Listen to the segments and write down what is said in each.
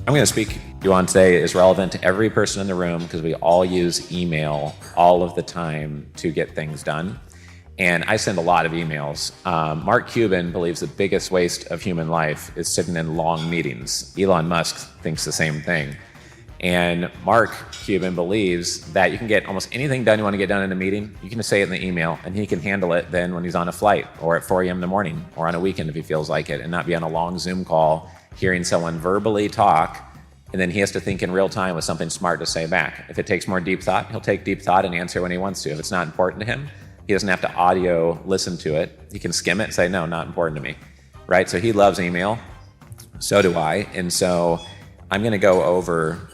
I'm going to speak to you on today is relevant to every person in the room because we all use email all of the time to get things done. And I send a lot of emails. Mark Cuban believes the biggest waste of human life is sitting in long meetings. Elon Musk thinks the same thing. And Mark Cuban believes that you can get almost anything done you want to get done in a meeting. You can just say it in the email, and he can handle it then when he's on a flight or at 4 a.m. in the morning or on a weekend if he feels like it, and not be on a long Zoom call hearing someone verbally talk, and then he has to think in real time with something smart to say back. If it takes more deep thought, he'll take deep thought and answer when he wants to. If it's not important to him, he doesn't have to audio listen to it. He can skim it and say, no, not important to me, right? So he loves email. So do I. And so I'm going to go over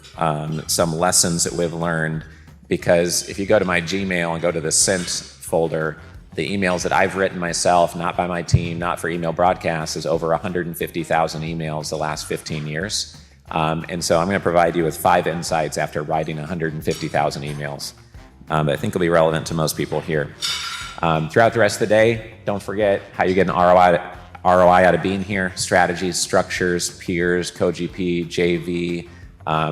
some lessons that we've learned, because if you go to my Gmail and go to the sent folder, the emails that I've written myself, not by my team, not for email broadcasts, is over 150,000 emails the last 15 years. And so I'm going to provide you with 5 insights after writing 150,000 emails that I think will be relevant to most people here. Throughout the rest of the day, don't forget how you get an ROI out of being here: strategies, structures, peers, co-GP, JV,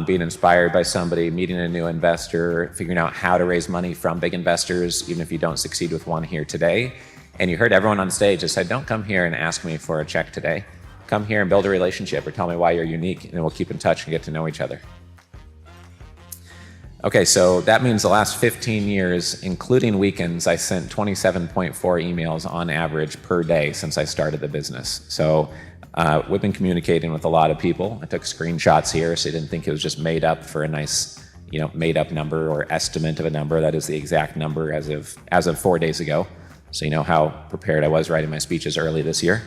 being inspired by somebody, meeting a new investor, figuring out how to raise money from big investors, even if you don't succeed with one here today. And you heard everyone on stage that said, don't come here and ask me for a check today. Come here and build a relationship or tell me why you're unique, and we'll keep in touch and get to know each other. Okay, so that means the last 15 years, including weekends, I sent 27.4 emails on average per day since I started the business. So we've been communicating with a lot of people. I took screenshots here so you didn't think it was just made up for a nice, made up number or estimate of a number. That is the exact number as of 4 days ago. So you know how prepared I was writing my speeches early this year.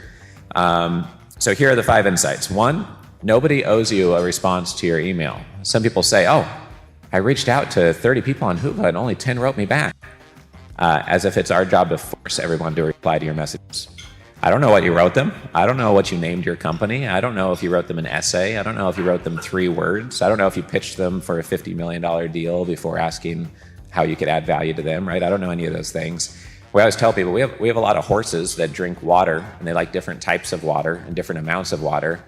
So here are the 5 insights. 1, nobody owes you a response to your email. Some people say, oh, I reached out to 30 people on Hoova and only 10 wrote me back. As if it's our job to force everyone to reply to your messages. I don't know what you wrote them. I don't know what you named your company. I don't know if you wrote them an essay. I don't know if you wrote them 3 words. I don't know if you pitched them for a $50 million deal before asking how you could add value to them, right? I don't know any of those things. We always tell people we have a lot of horses that drink water, and they like different types of water and different amounts of water.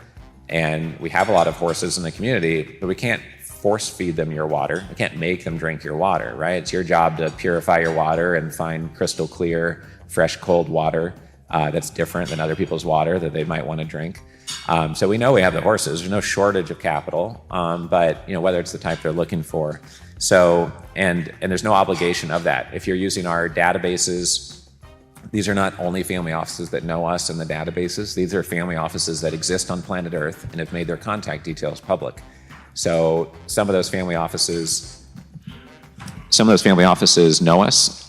And we have a lot of horses in the community, but we can't force feed them your water. We can't make them drink your water, right? It's your job to purify your water and find crystal clear, fresh, cold water that's different than other people's water that they might want to drink. So we know we have the horses. There's no shortage of capital, but whether it's the type they're looking for. So, and there's no obligation of that. If you're using our databases, these are not only family offices that know us in the databases. These are family offices that exist on planet Earth and have made their contact details public. So some of those family offices know us.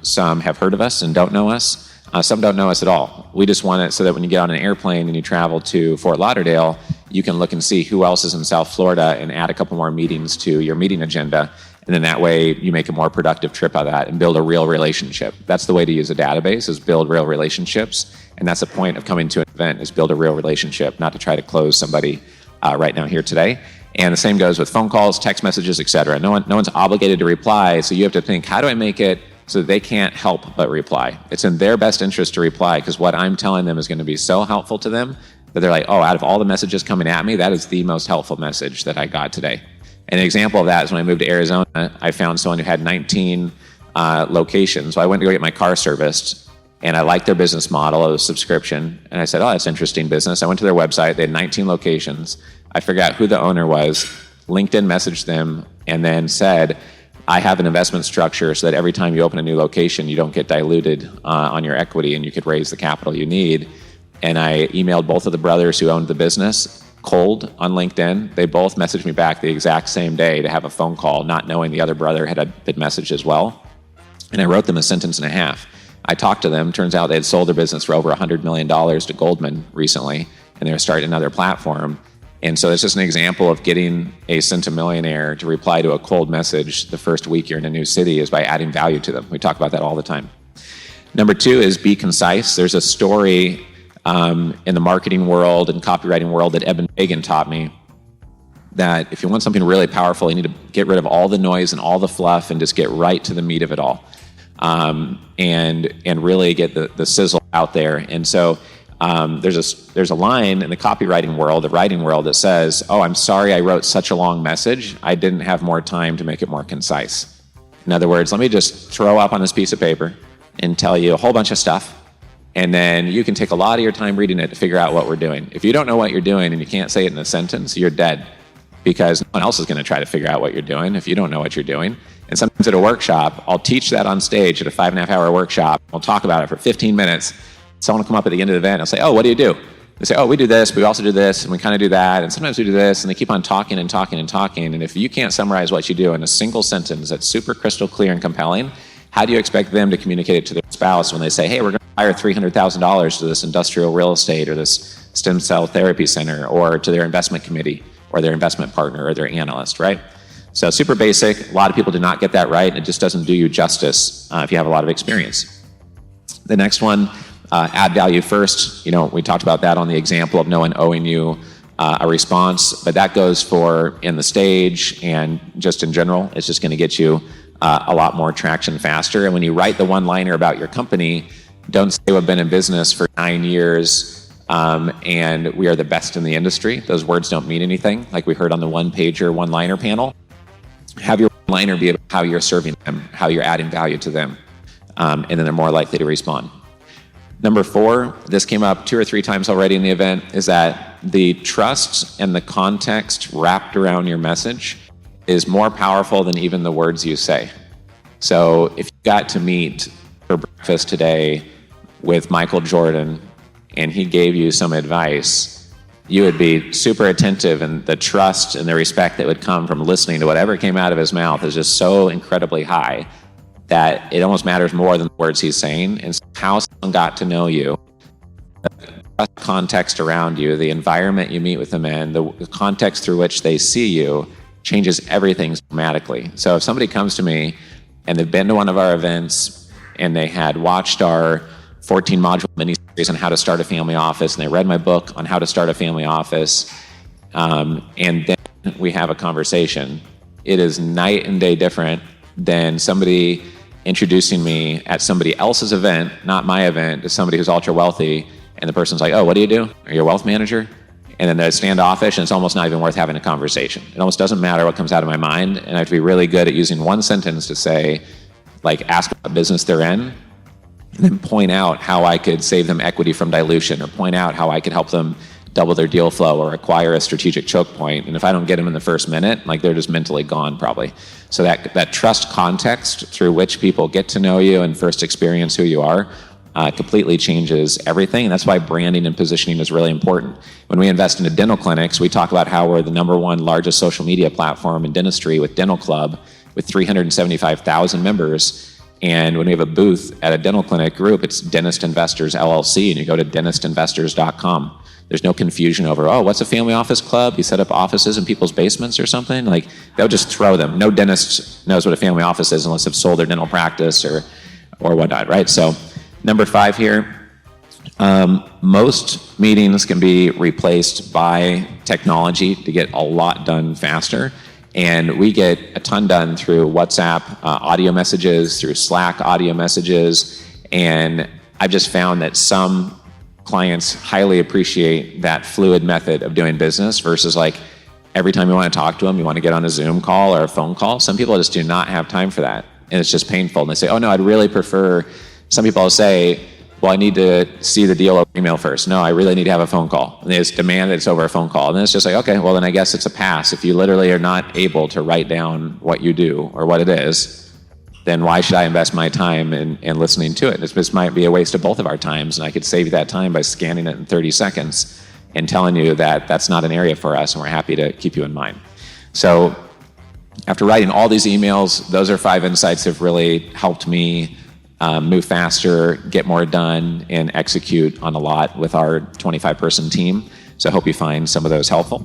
Some have heard of us and don't know us. Some don't know us at all. We just want it so that when you get on an airplane and you travel to Fort Lauderdale, you can look and see who else is in South Florida and add a couple more meetings to your meeting agenda. And then that way you make a more productive trip out of that and build a real relationship. That's the way to use a database, is build real relationships. And that's the point of coming to an event, is build a real relationship, not to try to close somebody right now here today. And the same goes with phone calls, text messages, et cetera. No one's obligated to reply, so you have to think, how do I make it so that they can't help but reply? It's in their best interest to reply, because what I'm telling them is going to be so helpful to them that they're like, oh, out of all the messages coming at me, that is the most helpful message that I got today. And an example of that is when I moved to Arizona, I found someone who had 19 locations. So I went to go get my car serviced, and I liked their business model of subscription. And I said, oh, that's interesting business. I went to their website. They had 19 locations. I figured out who the owner was, LinkedIn messaged them, and then said, I have an investment structure so that every time you open a new location, you don't get diluted on your equity and you could raise the capital you need. And I emailed both of the brothers who owned the business cold on LinkedIn. They both messaged me back the exact same day to have a phone call, not knowing the other brother had been messaged as well. And I wrote them a sentence and a half. I talked to them. Turns out they had sold their business for over $100 million to Goldman recently, and they were starting another platform. And so it's just an example of getting a centimillionaire to reply to a cold message the first week you're in a new city is by adding value to them. We talk about that all the time. Number 2 is be concise. There's a story in the marketing world and copywriting world that Eben Pagan taught me, that if you want something really powerful, you need to get rid of all the noise and all the fluff and just get right to the meat of it all. and really get the sizzle out there. And so there's a line in the copywriting world, the writing world, that says, "Oh, I'm sorry I wrote such a long message. I didn't have more time to make it more concise." In other words, let me just throw up on this piece of paper and tell you a whole bunch of stuff, and then you can take a lot of your time reading it to figure out what we're doing. If you don't know what you're doing and you can't say it in a sentence, you're dead, because no one else is going to try to figure out what you're doing if you don't know what you're doing. And sometimes at a workshop, I'll teach that on stage at a 5.5-hour workshop. We'll talk about it for 15 minutes. Someone will come up at the end of the event and I'll say, "Oh, what do you do?" They say, "Oh, we do this, but we also do this, and we kind of do that, and sometimes we do this," and they keep on talking and talking and talking. And if you can't summarize what you do in a single sentence that's super crystal clear and compelling, how do you expect them to communicate it to their spouse when they say, "Hey, we're going to hire $300,000 to this industrial real estate or this stem cell therapy center," or to their investment committee or their investment partner or their analyst, right? So super basic. A lot of people do not get that right, and it just doesn't do you justice if you have a lot of experience. The next one, add value first. We talked about that on the example of no one owing you a response, but that goes for in the stage and just in general. It's just going to get you a lot more traction faster. And when you write the one-liner about your company, don't say we've been in business for 9 years and we are the best in the industry. Those words don't mean anything, like we heard on the one-pager, one-liner panel. Have your one-liner be about how you're serving them, how you're adding value to them, and then they're more likely to respond. Number 4, this came up 2 or 3 times already in the event, is that the trust and the context wrapped around your message is more powerful than even the words you say. So if you got to meet for breakfast today with Michael Jordan and he gave you some advice, you would be super attentive, and the trust and the respect that would come from listening to whatever came out of his mouth is just so incredibly high that it almost matters more than the words he's saying. And so how someone got to know you, the context around you, the environment you meet with them in, the context through which they see you changes everything dramatically. So if somebody comes to me and they've been to one of our events and they had watched our 14-module mini-series on how to start a family office, and they read my book on how to start a family office, and then we have a conversation, it is night and day different than somebody introducing me at somebody else's event, not my event, to somebody who's ultra wealthy, and the person's like, "Oh, what do you do? Are you a wealth manager?" And then they're standoffish, and it's almost not even worth having a conversation. It almost doesn't matter what comes out of my mind, and I have to be really good at using one sentence to say, like, ask what business they're in, and then point out how I could save them equity from dilution, or point out how I could help them double their deal flow or acquire a strategic choke point. And if I don't get them in the first minute, like, they're just mentally gone probably. So that trust context through which people get to know you and first experience who you are completely changes everything. And that's why branding and positioning is really important. When we invest into dental clinics, we talk about how we're the #1 largest social media platform in dentistry with Dental Club with 375,000 members. And when we have a booth at a dental clinic group, it's Dentist Investors LLC, and you go to dentistinvestors.com. There's no confusion over, "Oh, what's a family office club? You set up offices in people's basements or something?" Like, they'll just throw them. No dentist knows what a family office is unless they've sold their dental practice or whatnot, right? So number 5 here, most meetings can be replaced by technology to get a lot done faster. And we get a ton done through WhatsApp audio messages, through Slack audio messages. And I've just found that some clients highly appreciate that fluid method of doing business versus, like, every time you want to talk to them, you want to get on a Zoom call or a phone call. Some people just do not have time for that. And it's just painful. And they say, "Oh, no, I'd really prefer," some people will say, "Well, I need to see the deal over email first." "No, I really need to have a phone call." And they just demand that it's over a phone call. And then it's just like, okay, well, then I guess it's a pass. If you literally are not able to write down what you do or what it is, then why should I invest my time in listening to it? This might be a waste of both of our times, and I could save you that time by scanning it in 30 seconds and telling you that that's not an area for us, and we're happy to keep you in mind. So after writing all these emails, those are 5 insights that have really helped me move faster, get more done, and execute on a lot with our 25-person team. So I hope you find some of those helpful.